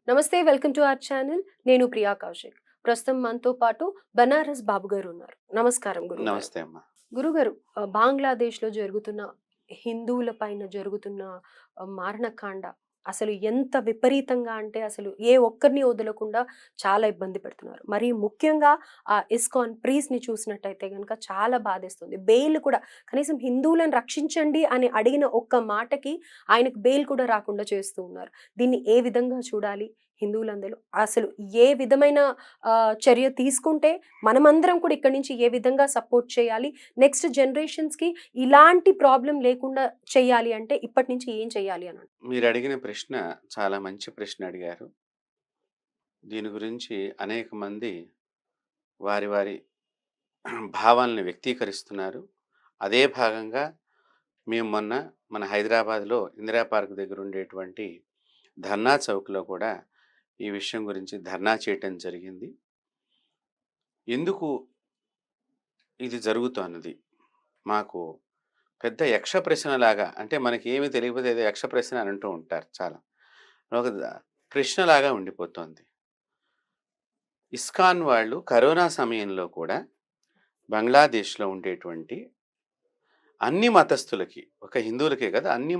నమస్తే. Welcome to our channel. నేను ప్రియా కౌశిక్. ప్రస్తుతం మనతో పాటు బనారస్ బాబు గారు ఉన్నారు. నమస్కారం గురుగారు. నమస్తే అమ్మా. గురుగారు, బంగ్లాదేశ్‌లో జరుగుతున్న హిందువుల పైన జరుగుతున్న మారణకాండ అసలు ఎంత విపరీతంగా అంటే అసలు ఏ ఒక్కరిని వదలకుండా చాలా ఇబ్బంది పెడుతున్నారు. మరి ముఖ్యంగా ఆ ఇస్కాన్ ప్రీస్ట్‌ని చూసినట్టయితే గనుక చాలా బాధేస్తుంది. బెయిల్ కూడా కనీసం హిందువులను రక్షించండి అని అడిగిన ఒక్క మాటకి ఆయనకు బెయిల్ కూడా రాకుండా చేస్తూ ఉన్నారు. దీన్ని ఏ విధంగా చూడాలి? హిందువులందరూ అసలు ఏ విధమైన చర్య తీసుకుంటే మనమందరం కూడా ఇక్కడి నుంచి ఏ విధంగా సపోర్ట్ చేయాలి? నెక్స్ట్ జనరేషన్స్‌కి ఇలాంటి ప్రాబ్లమ్ లేకుండా చేయాలి అంటే ఇప్పటి నుంచి ఏం చేయాలి అని? మీరు అడిగిన ప్రశ్న చాలా మంచి ప్రశ్న అడిగారు. దీని గురించి అనేక మంది వారి వారి భావాలను వ్యక్తీకరిస్తున్నారు. అదే భాగంగా మేము మొన్న మన హైదరాబాద్‌లో ఇందిరా పార్క్ దగ్గర ఉండేటువంటి ధర్నా చౌక్‌లో కూడా ఈ విషయం గురించి ధర్నా చేయటం జరిగింది. ఎందుకు ఇది జరుగుతోన్నది? మాకు పెద్ద యక్ష ప్రశ్నలాగా, అంటే మనకి ఏమి తెలియకపోతే ఏదో యక్ష ప్రశ్న అని అంటూ ఉంటారు చాలా. ఒక ప్రశ్నలాగా ఉండిపోతోంది. ఇస్కాన్ వాళ్ళు కరోనా సమయంలో కూడా బంగ్లాదేశ్‌లో ఉండేటువంటి అన్ని మతస్థులకి, ఒక హిందువులకే కదా, అన్ని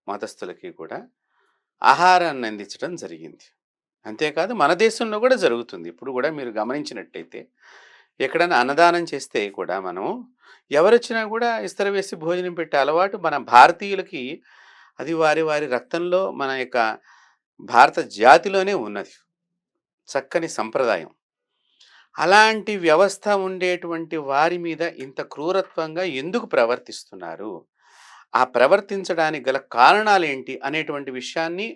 మతస్థులకి కూడా ఆహారాన్ని అందించడం జరిగింది. అంతేకాదు మన దేశంలో కూడా జరుగుతుంది. ఇప్పుడు కూడా మీరు గమనించినట్టయితే ఎక్కడైనా అన్నదానం చేస్తే కూడా మనం ఎవరొచ్చినా కూడా ఇస్తర వేసి భోజనం పెట్టే అలవాటు మన భారతీయులకి, అది వారి వారి రక్తంలో, మన యొక్క భారత జాతిలోనే ఉన్నది. చక్కని సంప్రదాయం. అలాంటి వ్యవస్థ ఉండేటువంటి వారి మీద ఇంత క్రూరత్వంగా ఎందుకు ప్రవర్తిస్తున్నారు? ఆ ప్రవర్తించడానికి గల కారణాలేంటి అనేటువంటి విషయాన్ని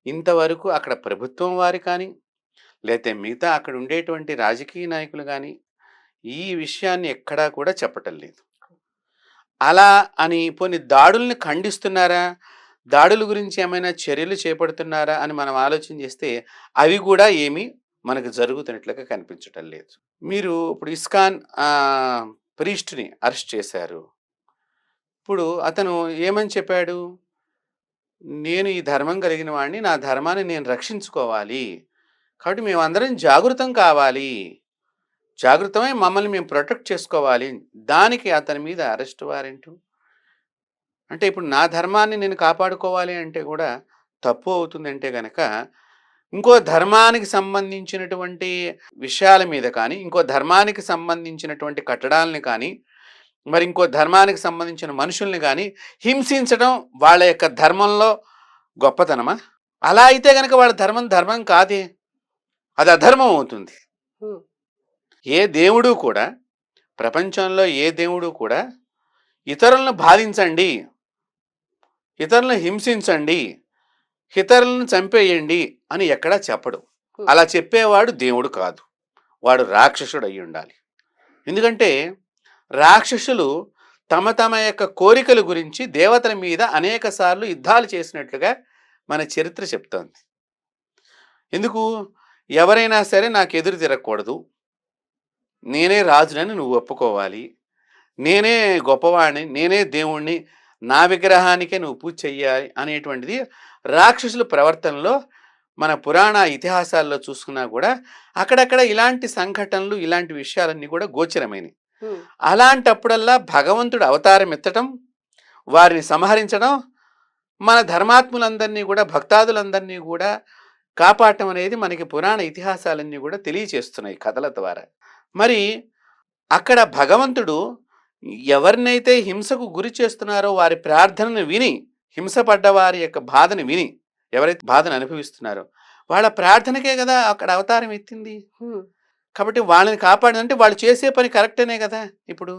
ఇంతవరకు అక్కడ ప్రభుత్వం వారు కానీ, లేతే మిగతా అక్కడ ఉండేటువంటి రాజకీయ నాయకులు కానీ ఈ విషయాన్ని ఎక్కడా కూడా చెప్పటం లేదు. అలా అని పోనీ దాడుల్ని ఖండిస్తున్నారా? దాడుల గురించి ఏమైనా చర్యలు చేపడుతున్నారా అని మనం ఆలోచన చేస్తే అవి కూడా ఏమీ మనకు జరుగుతున్నట్లుగా కనిపించటం లేదు. మీరు ఇప్పుడు ఇస్కాన్ ప్రీస్ట్‌ని అరెస్ట్ చేశారు. ఇప్పుడు అతను ఏమని చెప్పాడు? నేను ఈ ధర్మం కలిగిన వాడిని, నా ధర్మాన్ని నేను రక్షించుకోవాలి. కాబట్టి మేమందరం జాగృతం కావాలి. జాగృతమై మమ్మల్ని మేము ప్రొటెక్ట్ చేసుకోవాలి. దానికి అతని మీద అరెస్ట్ వారెంటు. అంటే ఇప్పుడు నా ధర్మాన్ని నేను కాపాడుకోవాలి అంటే కూడా తప్పు అవుతుందంటే గనక, ఇంకో ధర్మానికి సంబంధించినటువంటి విషయాల మీద కానీ, ఇంకో ధర్మానికి సంబంధించినటువంటి కట్టడాలని కానీ, మరి ఇంకో ధర్మానికి సంబంధించిన మనుషుల్ని కానీ హింసించడం వాళ్ళ యొక్క ధర్మంలో గొప్పతనమా? అలా అయితే గనక వాళ్ళ ధర్మం ధర్మం కాదే, అది అధర్మం అవుతుంది. హ్మ్. ఏ దేవుడు కూడా, ప్రపంచంలో ఏ దేవుడు కూడా ఇతరులను బాధించండి, ఇతరులను హింసించండి, ఇతరులను చంపేయండి అని ఎక్కడా చెప్పడు. హ్మ్. అలా చెప్పేవాడు దేవుడు కాదు, వాడు రాక్షసుడు అయి ఉండాలి. ఎందుకంటే రాక్షసులు తమ తమ యొక్క కోరికల గురించి దేవతల మీద అనేక సార్లు యుద్ధాలు చేసినట్లుగా మన చరిత్ర చెప్తోంది. ఎందుకు? ఎవరైనా సరే నాకు ఎదురు తిరగకూడదు, నేనే రాజునని నువ్వు ఒప్పుకోవాలి, నేనే గొప్పవాడిని, నేనే దేవుణ్ణి, నా విగ్రహానికే నువ్వు పూజ చెయ్యాలి అనేటువంటిది రాక్షసుల ప్రవర్తనలో మన పురాణ ఇతిహాసాల్లో చూసుకున్నా కూడా అక్కడక్కడ ఇలాంటి సంఘటనలు, ఇలాంటి విషయాలన్నీ కూడా గోచరమైనవి. హ్మ్. అలాంటప్పుడల్లా భగవంతుడు అవతారం ఎత్తడం, వారిని సంహరించడం, మన ధర్మాత్ములందరినీ కూడా, భక్తాదులందరినీ కూడా కాపాడటం అనేది మనకి పురాణ ఇతిహాసాలన్నీ కూడా తెలియచేస్తున్నాయి కథల ద్వారా. మరి అక్కడ భగవంతుడు ఎవరినైతే హింసకు గురి చేస్తున్నారో వారి ప్రార్థనను విని, హింసపడ్డ వారి యొక్క బాధను విని, ఎవరైతే బాధను అనుభవిస్తున్నారో వాళ్ళ ప్రార్థనకే కదా అక్కడ అవతారం ఎత్తింది. హ్మ్. కాబట్టి వాళ్ళని కాపాడంటే వాళ్ళు చేసే పని కరెక్టేనే కదా ఇప్పుడు.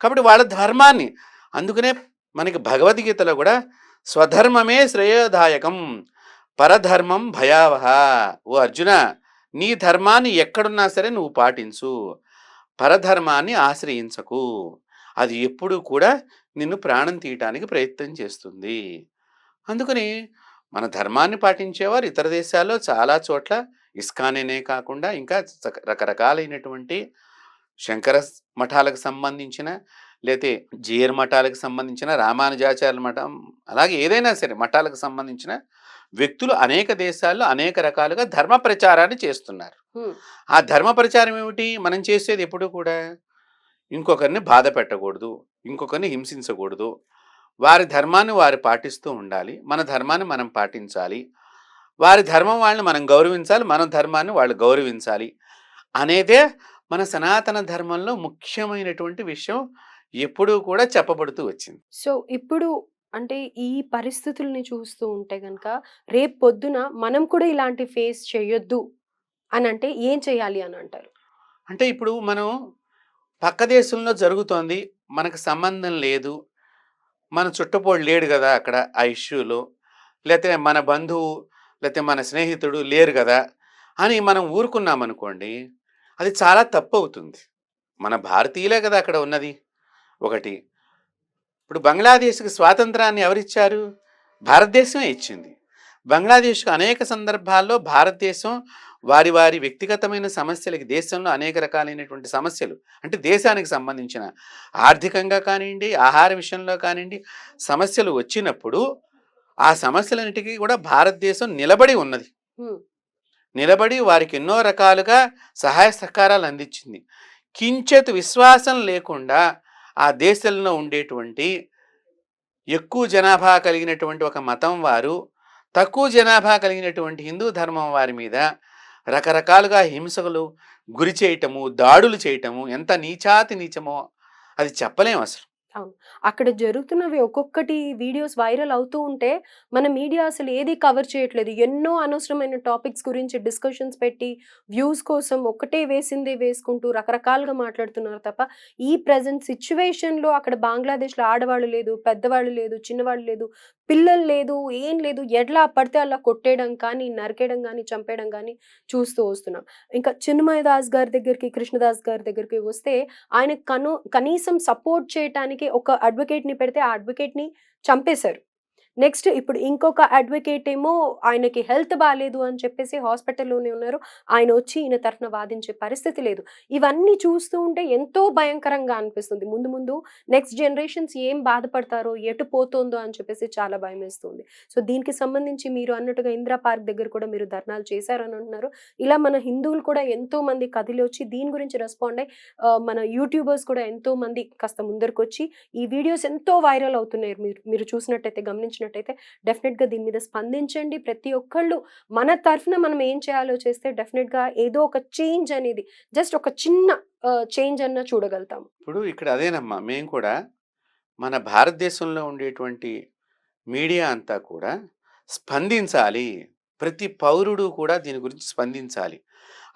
కాబట్టి వాళ్ళ ధర్మాన్ని, అందుకనే మనకి భగవద్గీతలో కూడా స్వధర్మమే శ్రేయోదాయకం, పరధర్మం భయావహ. ఓ అర్జున, నీ ధర్మాన్ని ఎక్కడున్నా సరే నువ్వు పాటించు, పరధర్మాన్ని ఆశ్రయించకు, అది ఎప్పుడు కూడా నిన్ను ప్రాణం తీయటానికి ప్రయత్నం చేస్తుంది. అందుకని మన ధర్మాన్ని పాటించేవారు ఇతర దేశాల్లో చాలా చోట్ల, ఇస్కానేనే కాకుండా ఇంకా రకరకాలైనటువంటి శంకర మఠాలకు సంబంధించిన, లేతే జీయర్ మఠాలకు సంబంధించిన, రామానుజాచార్యుల మఠం, అలాగే ఏదైనా సరే మఠాలకు సంబంధించిన వ్యక్తులు అనేక దేశాల్లో అనేక రకాలుగా ధర్మ ప్రచారాన్ని చేస్తున్నారు. హ్మ్. ఆ ధర్మ ప్రచారం ఏమిటి? మనం చేసేది ఎప్పుడూ కూడా ఇంకొకరిని బాధ పెట్టకూడదు, ఇంకొకరిని హింసించకూడదు. వారి ధర్మాన్ని వారు పాటిస్తూ ఉండాలి. మన ధర్మాన్ని మనం పాటించాలి. వారి ధర్మం వాళ్ళని మనం గౌరవించాలి. మన ధర్మాన్ని వాళ్ళు గౌరవించాలి అనేదే మన సనాతన ధర్మంలో ముఖ్యమైనటువంటి విషయం ఎప్పుడూ కూడా చెప్పబడుతూ వచ్చింది. సో, ఇప్పుడు అంటే ఈ పరిస్థితుల్ని చూస్తూ ఉంటే గనక రేపొద్దున మనం కూడా ఇలాంటి ఫేస్ చేయొద్దు అనంటే ఏం చేయాలి అనంటారు? అంటే ఇప్పుడు మనం పక్క దేశంలో జరుగుతోంది. మనకు సంబంధం లేదు. మన చుట్టపోడు లేడు గదా! అక్కడ ఆ ఇష్యూలో. లేతే మన బంధువు, లేతే మన స్నేహితుడు లేరు గదా! అని మనం ఊరుకున్నామనుకోండి, అది చాలా తప్పవుతుంది. మన భారతీయులే గదా అక్కడ ఉన్నది. ఒకటి. ఇప్పుడు బంగ్లాదేశ్‌కి స్వాతంత్రాన్ని ఎవరిచ్చారు? భారతదేశమే ఇచ్చింది. బంగ్లాదేశ్‌కు అనేక సందర్భాల్లో భారతదేశం వారి వారి వ్యక్తిగతమైన సమస్యలకి దేశంలో అనేక రకాలైనటువంటి సమస్యలు అంటే దేశానికి సంబంధించిన ఆర్థికంగా కానివ్వండి, ఆహార విషయంలో కానివ్వండి సమస్యలు వచ్చినప్పుడు ఆ సమస్యలన్నిటికీ కూడా భారతదేశం నిలబడి ఉన్నది. హ్మ్. నిలబడి వారికి ఎన్నో రకాలుగా సహాయ సహకారాలు అందించింది. కించిత్ విశ్వాసం లేకుండా ఆ దేశంలో ఉండేటువంటి ఎక్కువ జనాభా కలిగినటువంటి ఒక మతం వారు తక్కువ జనాభా కలిగినటువంటి హిందూ ధర్మం వారి మీద రకరకాలుగా హింసలు గురి చేయటము, దాడులు చేయటము ఎంత నీచాతి నీచమో అది చెప్పలేం అసలు. అవును. అక్కడ జరుగుతున్నవి ఒక్కొక్కటి వీడియోస్ వైరల్ అవుతూ ఉంటే, మన మీడియా అసలు ఏది కవర్ చేయట్లేదు. ఎన్నో అనవసరమైన టాపిక్స్ గురించి డిస్కషన్స్ పెట్టి, వ్యూస్ కోసం ఒకటే వేసిందే వేసుకుంటూ రకరకాలుగా మాట్లాడుతున్నారు తప్ప, ఈ ప్రెజెంట్ సిట్యుయేషన్‌లో అక్కడ బంగ్లాదేశ్‌లో ఆడవాళ్ళు లేదు, పెద్దవాళ్ళు లేదు, చిన్నవాళ్ళు లేదు, పిల్లలు లేదు, ఏం లేదు. ఎట్లా పడితే అలా కొట్టేయడం కానీ, నరికేయడం గానీ, చంపేయడం గానీ చూస్తూ వస్తున్నాం. ఇంకా చిన్మయ దాస్ గారి దగ్గరికి, కృష్ణదాస్ గారి దగ్గరికి వస్తే ఆయన కనీసం సపోర్ట్ చేయటానికి ఒక అడ్వకేట్‌ని పెడితే, ఆ అడ్వకేట్‌ని చంపేశారు. నెక్స్ట్ ఇప్పుడు ఇంకొక అడ్వకేట్ ఏమో ఆయనకి హెల్త్ బాలేదు అని చెప్పేసి హాస్పిటల్‌లోనే ఉన్నారు. ఆయన వచ్చి ఈయన తరఫున వాదించే పరిస్థితి లేదు. ఇవన్నీ చూస్తూ ఉంటే ఎంతో భయంకరంగా అనిపిస్తుంది. ముందు ముందు నెక్స్ట్ జనరేషన్స్ ఏం బాధపడతారో, ఎటు పోతుందో అని చెప్పేసి చాలా భయమేస్తుంది. సో, దీనికి సంబంధించి మీరు అన్నట్టుగా ఇందిరా పార్క్ దగ్గర కూడా మీరు ధర్నాలు చేశారని అంటున్నారు. ఇలా మన హిందువులు కూడా ఎంతోమంది కదిలొచ్చి దీని గురించి రెస్పాండ్ అయ్యి మన యూట్యూబర్స్ కూడా ఎంతోమంది కాస్త ముందరకొచ్చి ఈ వీడియోస్ ఎంతో వైరల్ అవుతున్నాయి. మీరు మీరు చూసినట్టయితే గమనించినట్టయితే డెఫినెట్‌గా దీని మీద స్పందించండి. ప్రతి ఒక్కళ్ళు మన తరఫున మనం ఏం చేయాలో చేస్తే డెఫినెట్‌గా ఏదో ఒక చేంజ్ అనేది జస్ట్ ఒక చిన్న చేంజ్ అన్నా చూడగలుగుతాం. ఇప్పుడు ఇక్కడ అదేనమ్మా మేము కూడా మన భారతదేశంలో ఉండేటువంటి మీడియా అంతా కూడా స్పందించాలి. ప్రతి పౌరుడు కూడా దీని గురించి స్పందించాలి.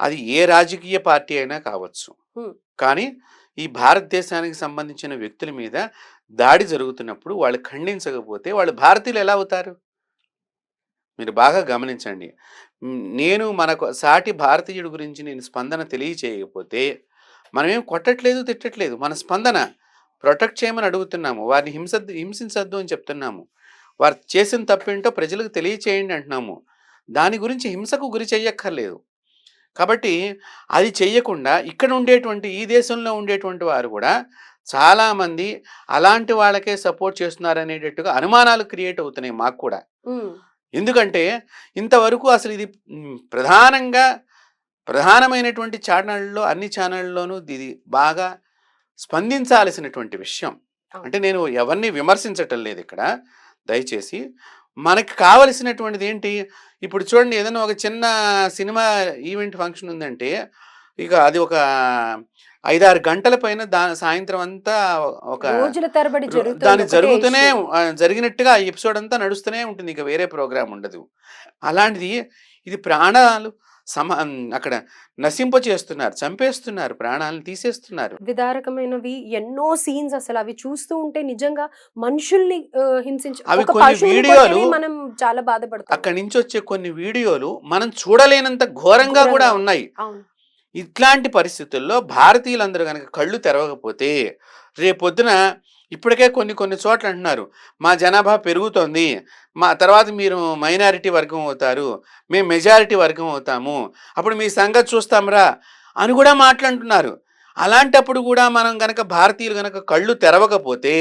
అది ఏ రాజకీయ పార్టీ అయినా కావచ్చు. హ్మ్. కానీ ఈ భారతదేశానికి సంబంధించిన వ్యక్తుల మీద దాడి జరుగుతున్నప్పుడు వాళ్ళు ఖండించకపోతే వాళ్ళు భారతీయులు ఎలా అవుతారు? మీరు బాగా గమనించండి. నేను మనకు సాటి భారతీయుడి గురించి నేను స్పందన తెలియచేయకపోతే మనమేం కొట్టట్లేదు, తిట్టట్లేదు. మన స్పందన ప్రొటెక్ట్ చేయమని అడుగుతున్నాము. వారిని హింసించొద్దు అని చెప్తున్నాము. వారు చేసిన తప్పేంటో ప్రజలకు తెలియచేయండి అంటున్నాము. దాని గురించి హింసకు గురి చెయ్యక్కర్లేదు. కాబట్టి అది చెయ్యకుండా ఇక్కడ ఉండేటువంటి ఈ దేశంలో ఉండేటువంటి వారు కూడా చాలామంది అలాంటి వాళ్ళకే సపోర్ట్ చేస్తున్నారనేటట్టుగా అనుమానాలు క్రియేట్ అవుతున్నాయి మాకు కూడా. హ్మ్. ఎందుకంటే ఇంతవరకు అసలు ఇది ప్రధానమైనటువంటి ఛానళ్ళలో అన్ని ఛానళ్ళలోనూ ఇది బాగా స్పందించాల్సినటువంటి విషయం. అంటే నేను ఎవరిని విమర్శించటం లేదు ఇక్కడ. దయచేసి మనకి కావలసినటువంటిది ఏంటి? ఇప్పుడు చూడండి ఏదైనా ఒక చిన్న సినిమా ఈవెంట్ ఫంక్షన్ ఉందంటే ఇక అది ఒక 5, 6 గంటల పైన సాయంత్రం అంతా ఒక రోజుల తరబడి జరుగుతుంది దాని ఒకటే జరుగుతూనే ఇష్యూ. జరిగినట్టుగా ఆ ఎపిసోడ్ అంతా నడుస్తూనే ఉంటుంది. ఇక వేరే ప్రోగ్రామ్ ఉండదు. అలాంటిది ఇది ప్రాణాలు అక్కడ నశింపచేస్తున్నారు, చంపేస్తున్నారు, ప్రాణాలను తీసేస్తున్నారు. విదారకమైనవి ఎన్నో సీన్స్ అసలు అవి చూస్తూ ఉంటే నిజంగా మనుషుల్ని హింసించి అవి ఒక కొన్ని పశువుని వీడియోలు కొడితేనే మనం చాలా బాధపడతాం. అక్కడి నుంచి వచ్చే కొన్ని వీడియోలు మనం చూడలేనంత ఘోరంగా కూడా ఘోరంగా. ఉన్నాయి. అవును. ఇట్లాంటి పరిస్థితుల్లో భారతీయులందరూ గనక కళ్ళు తెరవకపోతే రేపొద్దున ఇప్పటికే కొన్ని చోట్ల అంటున్నారు మా జనాభా పెరుగుతోంది, మా తర్వాత మీరు మైనారిటీ వర్గం అవుతారు, మేము మెజారిటీ వర్గం అవుతాము, అప్పుడు మీ సంగతి చూస్తాంరా అని కూడా మాట్లాడుతున్నారు. అలాంటప్పుడు కూడా మనం గనక భారతీయులు గనక కళ్ళు తెరవకపోతే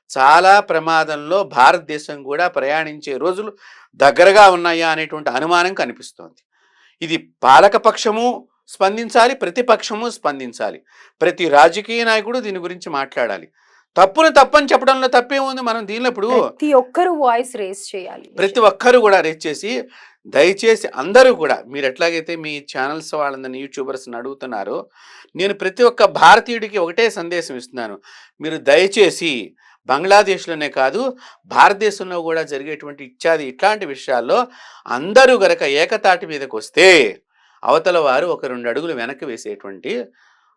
చాలా ప్రమాదంలో భారతదేశం కూడా ప్రయాణించే రోజులు దగ్గరగా ఉన్నాయా అనేటువంటి అనుమానం కనిపిస్తోంది. ఇది పాలకపక్షము స్పందించాలి, ప్రతిపక్షము స్పందించాలి. ప్రతి రాజకీయ నాయకుడు దీని గురించి మాట్లాడాలి. తప్పుని తప్పని చెప్పడంలో తప్పేముంది? మనం దీనిలో ఇప్పుడు ప్రతి ఒక్కరు వాయిస్ రేస్ చేయాలి. ప్రతి ఒక్కరు కూడా రేట్ చేసి, దయచేసి అందరూ కూడా మీరు ఎట్లాగైతే మీ ఛానల్స్ వాళ్ళందరినీ యూట్యూబర్స్ని అడుగుతున్నారో, నేను ప్రతి ఒక్క భారతీయుడికి ఒకటే సందేశం ఇస్తున్నాను. మీరు దయచేసి బంగ్లాదేశ్లోనే కాదు, భారతదేశంలో కూడా జరిగేటువంటి ఇట్లాంటి విషయాల్లో అందరూ గనక ఏకతాటి మీదకి వస్తే అవతల వారు ఒక 2 అడుగులు వెనక్కి వేసేటువంటి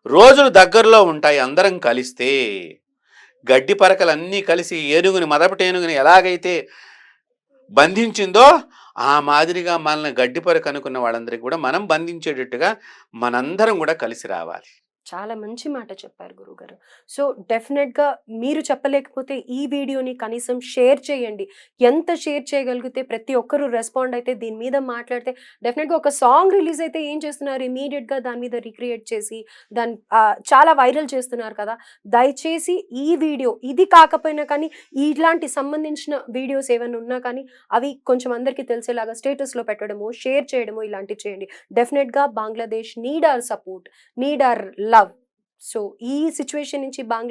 రోజులు దగ్గరలో ఉంటాయి. అందరం కలిస్తే గడ్డి పరకలన్నీ కలిసి ఏనుగుని, మదపటి ఏనుగుని ఎలాగైతే బంధించిందో ఆ మాదిరిగా మనల్ని గడ్డి పరక అనుకున్న వాళ్ళందరికీ కూడా మనం బంధించేటట్టుగా మనందరం కూడా కలిసి రావాలి. చాలా మంచి మాట చెప్పారు గురుగారు. సో డెఫినెట్‌గా మీరు చెప్పలేకపోతే ఈ వీడియోని కనీసం షేర్ చేయండి. ఎంత షేర్ చేయగలిగితే ప్రతి ఒక్కరు రెస్పాండ్ అయితే దీని మీద మాట్లాడితే డెఫినెట్‌గా ఒక సాంగ్ రిలీజ్ అయితే ఏం చేస్తున్నారు ఇమ్మీడియేట్‌గా దాని మీద రీక్రియేట్ చేసి చాలా వైరల్ చేస్తున్నారు కదా! దయచేసి ఈ వీడియో ఇది కాకపోయినా కానీ ఇట్లాంటి సంబంధించిన వీడియోస్ ఏమైనా ఉన్నా కానీ అవి కొంచెం అందరికీ తెలిసేలాగా స్టేటస్‌లో పెట్టడమో, షేర్ చేయడమో ఇలాంటివి చేయండి. డెఫినెట్‌గా Bangladesh need our support, need hour love. So ఈ సిట్యుయేషన్ నుంచి